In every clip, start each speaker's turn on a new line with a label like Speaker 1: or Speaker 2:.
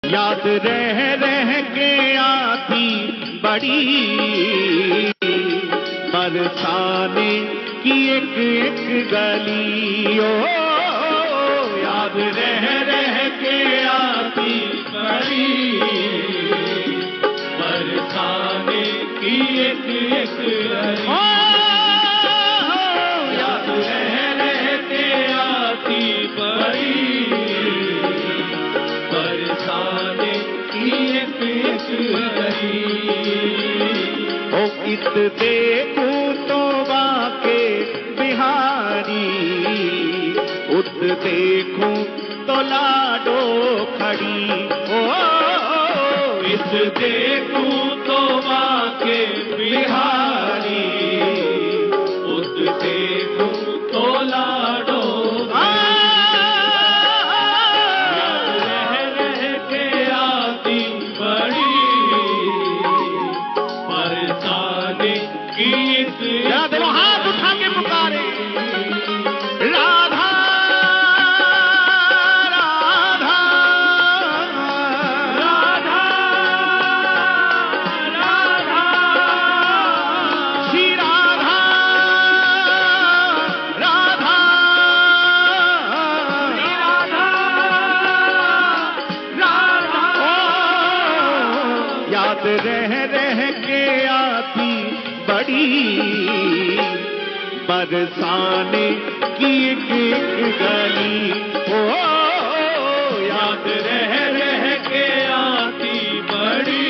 Speaker 1: याद रह के आती बड़ी बरसाने की एक एक गली। ओ याद रह के आती बड़ी बरसाने की एक एक गली। याद रह के आती बड़ी बरसाने की एक एक गली। ओ किस देखूं तो बाके बिहारी, उस देखूं तो लाडो खड़ी। ओ इस देखूं तो बाके बिहारी, उस देखूं तो लाडो हाथ उठा के पुकारे राधा राधा राधा राधा श्री राधा राधा श्री राधा राधा। याद रह के आती बड़ी बरसाने की एक एक गली। ओ याद रह के आती बड़ी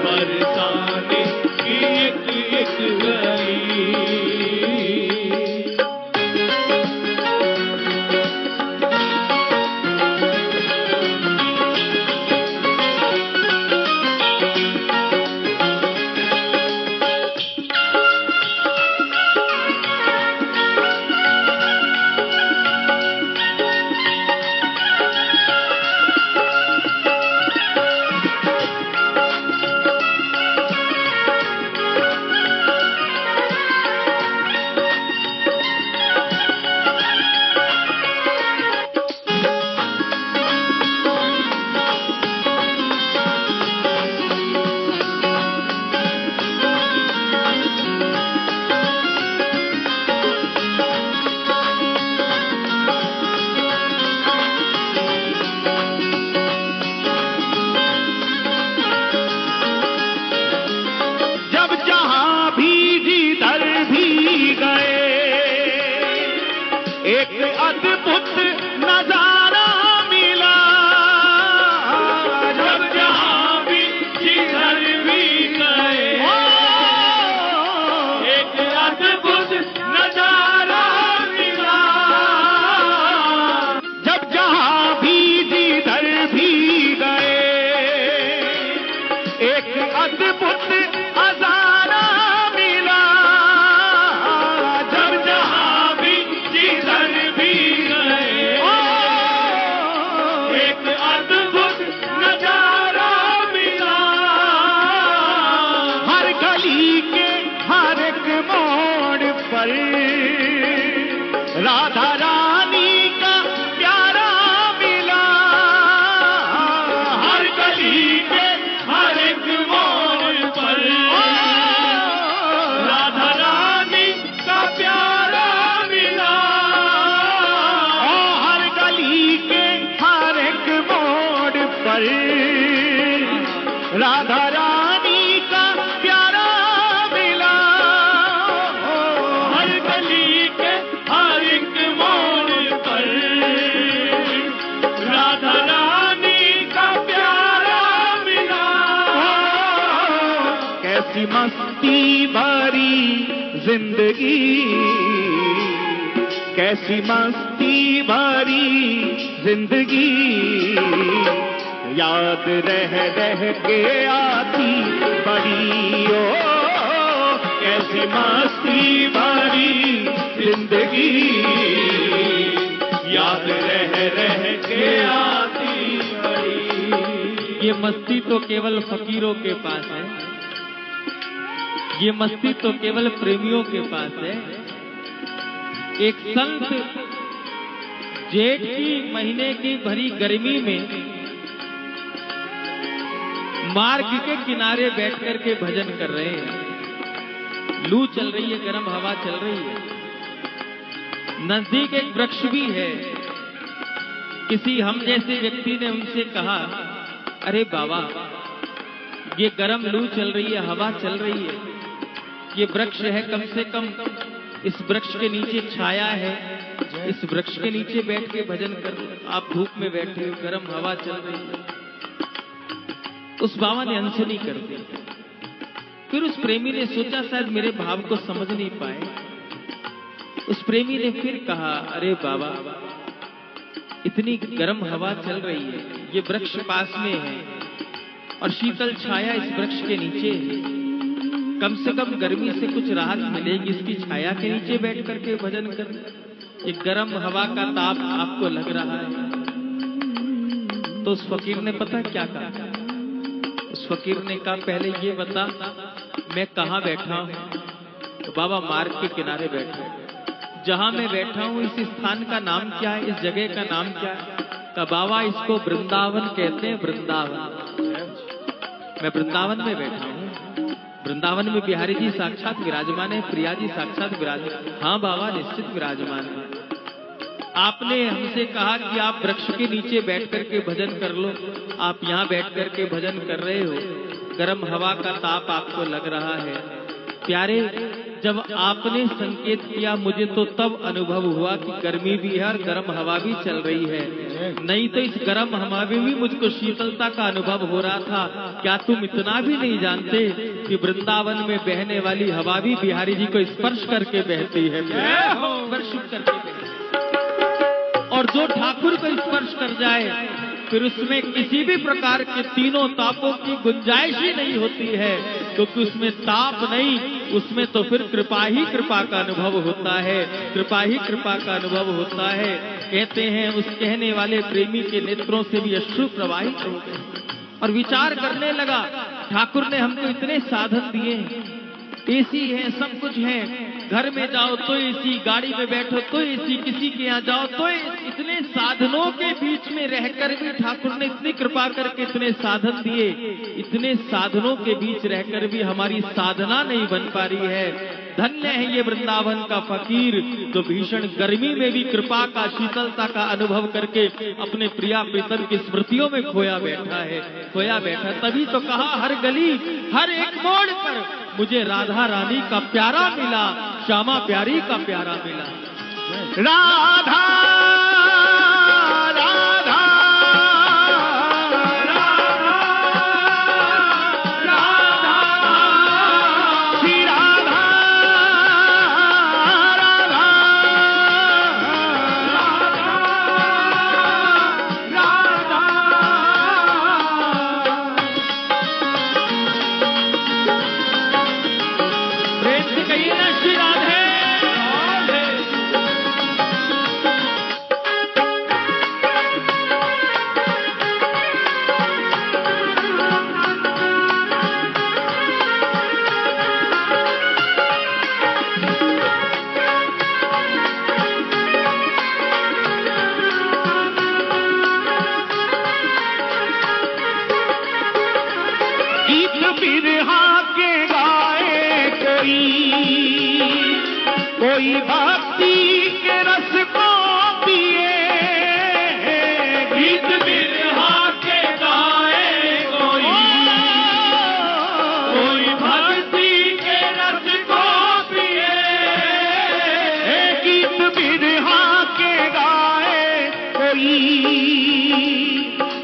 Speaker 1: बरसाने की एक एक गली। अद्भुत नजारा मिला। जब जहां भी जिधर भी गए, एक अद्भुत नजारा मिला। जब जहां भी जिधर भी गए, एक अद्भुत नजारा मिला। जब जहां भी जिधर भी राधा रानी का प्यारा मिला। हर गली के हर एक मोड़ पर राधा रानी का प्यारा मिला। हर गली के हर एक मोड़ पर राधा रानी का प्यारा मिला। हर गली के हर एक मोड़ पर राधा रानी का प्यारा मिला। कैसी मस्ती भरी जिंदगी, कैसी मस्ती भरी जिंदगी। याद रह के आती बड़ी। ओ कैसी मस्ती भरी जिंदगी, याद रह के आती बड़ी।
Speaker 2: ये मस्ती तो केवल फकीरों के पास है, ये मस्ती तो केवल प्रेमियों के पास है। एक संत जेठ की महीने की भरी गर्मी में मार्ग के किनारे बैठ करके भजन कर रहे हैं। लू चल रही है, गर्म हवा चल रही है। नजदीक एक वृक्ष भी है। किसी हम जैसे व्यक्ति ने उनसे कहा, अरे बाबा, ये गर्म लू चल रही है, हवा चल रही है, ये वृक्ष है, कम से कम इस वृक्ष के नीचे छाया है, इस वृक्ष के नीचे बैठ के भजन कर, आप धूप में बैठे हो, गर्म हवा चल रही है। उस बाबा ने अनसुनी कर दी। फिर उस प्रेमी ने सोचा शायद मेरे भाव को समझ नहीं पाए। उस प्रेमी ने फिर कहा, अरे बाबा, इतनी गर्म हवा चल रही है, ये वृक्ष पास में है और शीतल छाया इस वृक्ष के नीचे है, कम से कम गर्मी से कुछ राहत मिलेगी इसकी छाया के नीचे बैठ करके भजन कर। ये गर्म हवा का ताप आपको लग रहा है। तो उस फकीर ने पता क्या कहा? उस फकीर ने कहा, पहले ये बता मैं कहाँ बैठा हूँ? तो बाबा मार्ग के किनारे बैठा हूँ। जहां मैं बैठा हूँ इस स्थान का नाम क्या है, इस जगह का नाम क्या है? तो बाबा इसको वृंदावन कहते हैं, वृंदावन। मैं वृंदावन में बैठा हूँ। वृंदावन में बिहारी जी साक्षात विराजमान है, प्रिया जी साक्षात विराजमान। हाँ बाबा, निश्चित विराजमान है। आपने हमसे कहा कि आप वृक्ष के नीचे बैठ करके भजन कर लो, आप यहाँ बैठ करके भजन कर रहे हो, गर्म हवा का ताप आपको लग रहा है। प्यारे, जब आपने संकेत किया मुझे तो तब अनुभव हुआ कि गर्मी भी है और गर्म हवा भी चल रही है, नहीं तो इस गर्म हवा में भी मुझको शीतलता का अनुभव हो रहा था। क्या तुम इतना भी नहीं जानते कि वृंदावन में बहने वाली हवा भी बिहारी जी को स्पर्श करके बहती है, स्पर्श करके बहती है। और जो ठाकुर को स्पर्श कर जाए फिर उसमें किसी भी प्रकार के तीनों तापों की गुंजाइश ही नहीं होती है, क्योंकि उसमें ताप नहीं, उसमें तो फिर कृपा ही कृपा का अनुभव होता है, कृपा ही कृपा का अनुभव होता है। कहते हैं उस कहने वाले प्रेमी के नेत्रों से भी अश्रु प्रवाहित हो गए और विचार करने लगा, ठाकुर ने हमको इतने साधन दिए, एसी है, सब कुछ है, घर में जाओ तो एसी, गाड़ी में बैठो तो एसी, किसी के यहाँ जाओ तो इतने साधनों के बीच में रहकर भी ठाकुर ने इतनी कृपा करके इतने साधन दिए, इतने साधनों के बीच रहकर भी हमारी साधना नहीं बन पा रही है। धन्य है ये वृंदावन का फकीर जो भीषण गर्मी में भी कृपा का, शीतलता का अनुभव करके अपने प्रिया प्रीतम की स्मृतियों में खोया बैठा है, खोया बैठा। तभी तो कहा, हर गली हर एक मोड़ पर मुझे राधा रानी का प्यारा मिला, श्यामा प्यारी का प्यारा मिला।
Speaker 1: राधा कोई भक्ति के रस को पिए, गीत बिरहा के गाए कोई भक्ति के रस को पिए, गीत बिरहा के गाए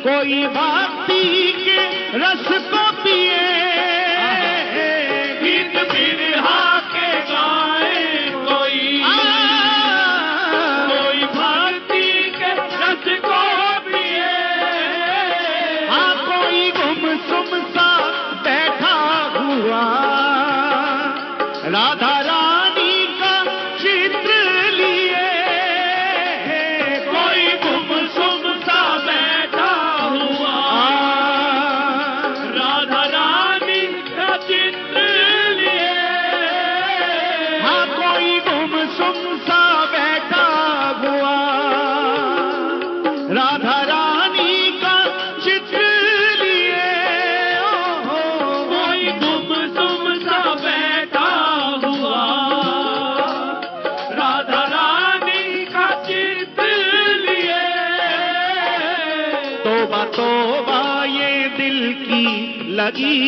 Speaker 1: कोई भक्ति के रस को पिए, गीत बिरहा के गाए कोई भक्ति के रस को पिए। हाँ, कोई गुमसुम सा बैठा हुआ राधा रानी का चित्र लिए, कोई गुमसुम सा बैठा हुआ राधा रानी तोबा तोबा ये दिल की लगी,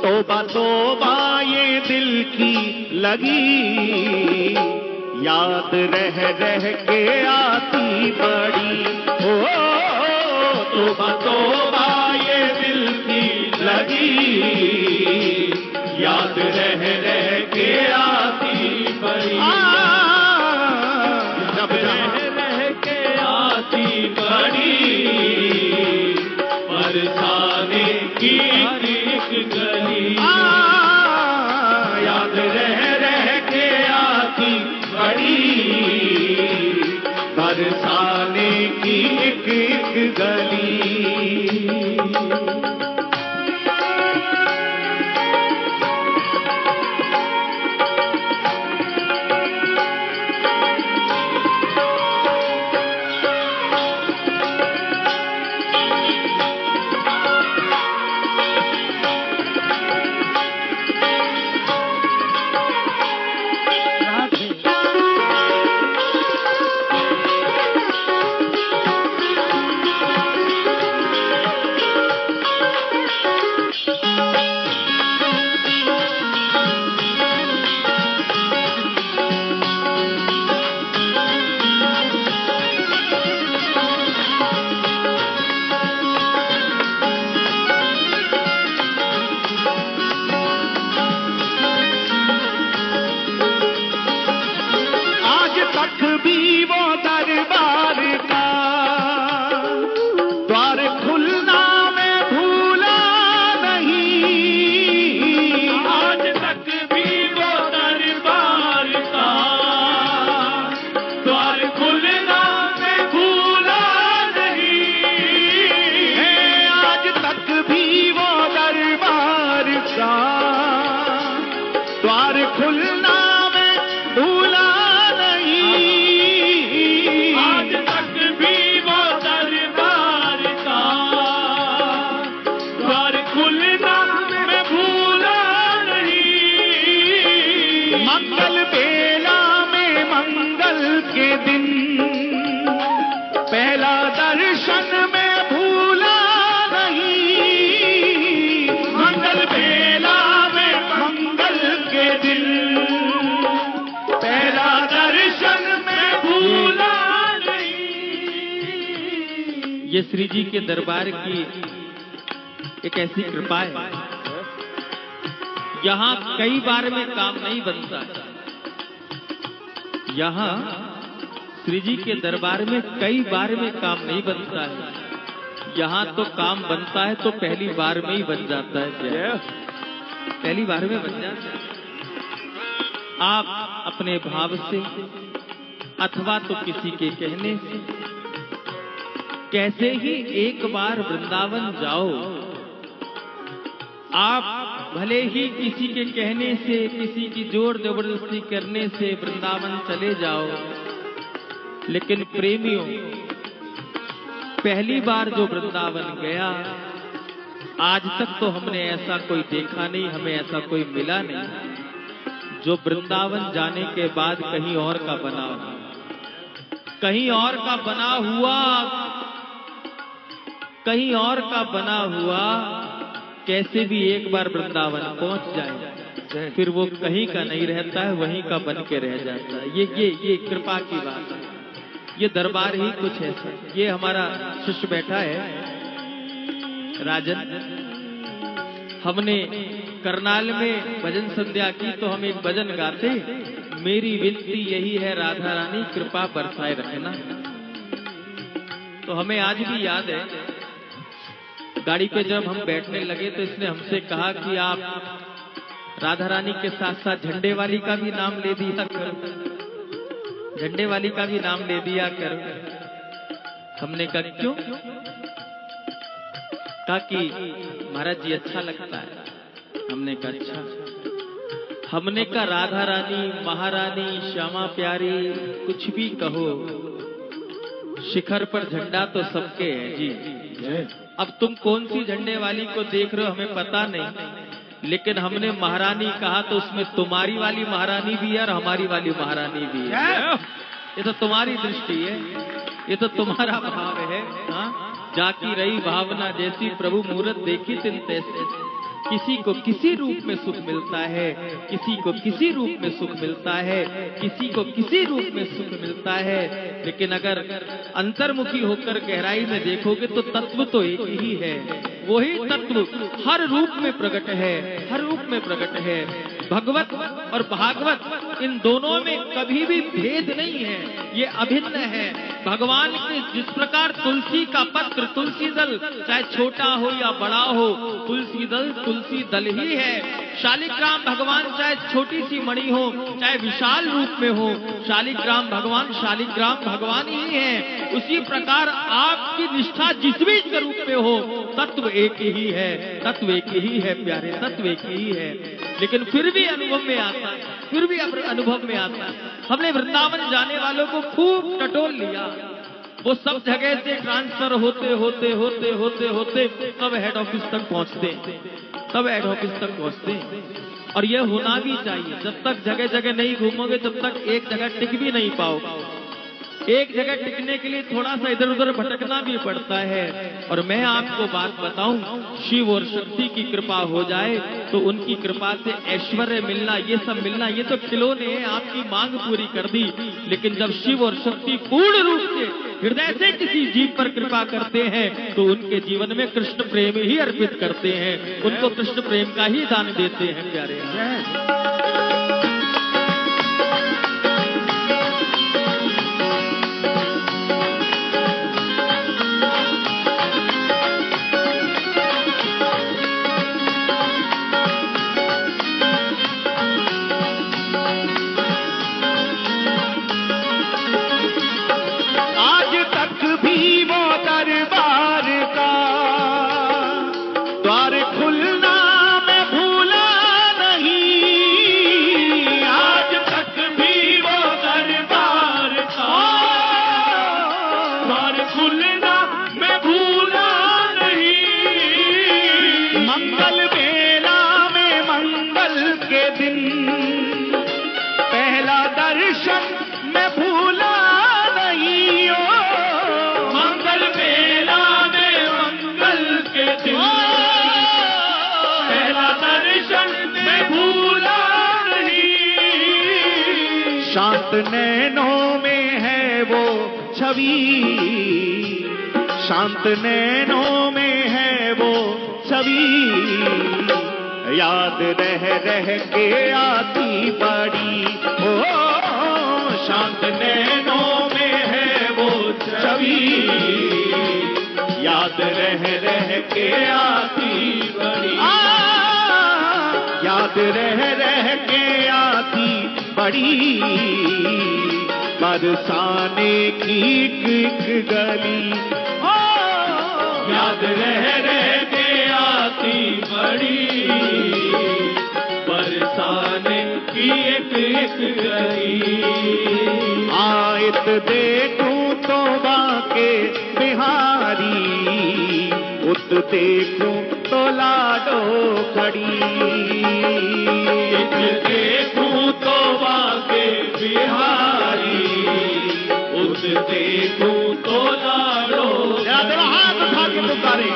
Speaker 1: तोबा तोबा ये दिल की लगी, याद रह रह के आती बड़ी। ओ तोबा तोबा ये दिल की लगी, याद रह रह के आती बड़ी। जब रह रह के आती बड़ी, बरसाने की एक गली, याद रह रह के आती बड़ी, बरसाने की एक एक गली।
Speaker 2: ये श्री जी के दरबार की एक ऐसी कृपा है, यहाँ कई बार में काम नहीं बनता। यहाँ श्री जी के दरबार में कई बार में काम नहीं बनता है, यहाँ तो काम बनता है तो पहली बार में ही बन जाता है। पहली बार में बन जाता है। आप अपने भाव से अथवा तो किसी के कहने से कैसे ही एक बार वृंदावन जाओ। आप भले ही किसी के कहने से, किसी की जोर जबरदस्ती करने से वृंदावन चले जाओ, लेकिन प्रेमियों, पहली बार जो वृंदावन गया, आज तक तो हमने ऐसा कोई देखा नहीं, हमें ऐसा कोई मिला नहीं जो वृंदावन जाने के बाद कहीं और का बना हो, कहीं और का बना हुआ, कहीं और का बना हुआ कैसे भी एक बार वृंदावन पहुंच जाए, फिर वो कहीं का नहीं रहता है, वहीं का बन के रह जाता है। ये कृपा की बात है। ये दरबार ही कुछ ऐसा। ये हमारा शिष्य बैठा है राजन, हमने करनाल में भजन संध्या की तो हम एक भजन गाते, मेरी विनती यही है राधा रानी कृपा बरसाए रखना। तो हमें आज भी याद है, गाड़ी पे जब हम बैठने लगे तो इसने हमसे कहा कि आप राधा रानी के साथ साथ झंडे वाली का भी नाम ले दिया करो, झंडे वाली का भी नाम ले दिया करो। हमने कहा क्यों? कहा कि महाराज जी अच्छा लगता है। हमने कहा अच्छा। हमने कहा राधा रानी, महारानी, श्यामा प्यारी, कुछ भी कहो, शिखर पर झंडा तो सबके है जी। अब तुम कौन सी झंडे वाली को देख रहे हो हमें पता नहीं, लेकिन हमने महारानी कहा तो उसमें तुम्हारी वाली महारानी भी है और हमारी वाली महारानी भी है। ये तो तुम्हारी दृष्टि है, ये तो तुम्हारा भाव है। हाँ, जाकी रही भावना जैसी प्रभु मूरत देखी तिन तैसे। किसी को किसी रूप में सुख मिलता है, किसी को किसी रूप में सुख मिलता है, किसी को किसी रूप में सुख मिलता है। लेकिन अगर अंतर्मुखी होकर गहराई में देखोगे तो तत्व तो एक ही है। वही तत्व हर रूप में प्रकट है, हर रूप में प्रकट है। भगवत और भागवत इन दोनों में कभी भी भेद नहीं है, ये अभिन्न है। भगवान के जिस प्रकार तुलसी का पत्र, तुलसी दल, चाहे छोटा हो या बड़ा हो, तुलसी दल ही है। शालिग्राम भगवान चाहे छोटी सी मणि हो, चाहे विशाल रूप में हो, शालिग्राम भगवान ही है। उसी प्रकार आपकी निष्ठा जिस भी स्वरूप में हो, तत्व एक ही है, तत्व एक ही है प्यारे, तत्व एक ही है। लेकिन फिर भी अनुभव में आता, फिर भी अनुभव में आता। हमने वृंदावन जाने वालों को खूब टटोल लिया, वो सब जगह से ट्रांसफर होते होते होते होते होते तब हेड ऑफिस तक पहुंचते, तब हेड ऑफिस तक पहुंचते। और यह होना भी चाहिए। जब तक जगह जगह नहीं घूमोगे तब तक एक जगह टिक भी नहीं पाओगे। एक जगह टिकने के लिए थोड़ा सा इधर उधर भटकना भी पड़ता है। और मैं आपको बात बताऊं, शिव और शक्ति की कृपा हो जाए तो उनकी कृपा से ऐश्वर्य मिलना, ये सब मिलना, ये तो खिलौने हैं, आपकी मांग पूरी कर दी। लेकिन जब शिव और शक्ति पूर्ण रूप से हृदय से किसी जीव पर कृपा करते हैं तो उनके जीवन में कृष्ण प्रेम ही अर्पित करते हैं, उनको कृष्ण प्रेम का ही दान देते हैं प्यारे।
Speaker 1: शांत नैनों में है वो छवि, शांत नैनों में है वो छवि, याद रह रह के आती बड़ी। ओ शांत नैनों में है वो छवि, याद रह रह के आती बड़ी, याद रह रह के आती बड़ी, बरसाने की एक गली। याद रह रह के आती बड़ी, बरसाने की एक गली। आयत देखूं तो बाके बिहारी, उत देखूं तो लाडो खड़ी, देखूं तो बाके बिहारी, उस देखूं तो लाडो। हाथ उठा के पुकारे।